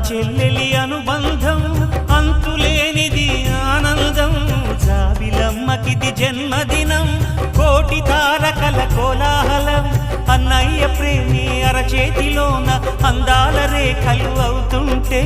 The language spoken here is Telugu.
చెల్లెలి అనుబంధం అంతులేనిది ఆనందం జాబిలమ్మకిది జన్మదినం కోటి తారకల కోలాహలం అన్నయ్య ప్రేమి అరచేతిలోన అందాల రేఖలు అవుతుంటే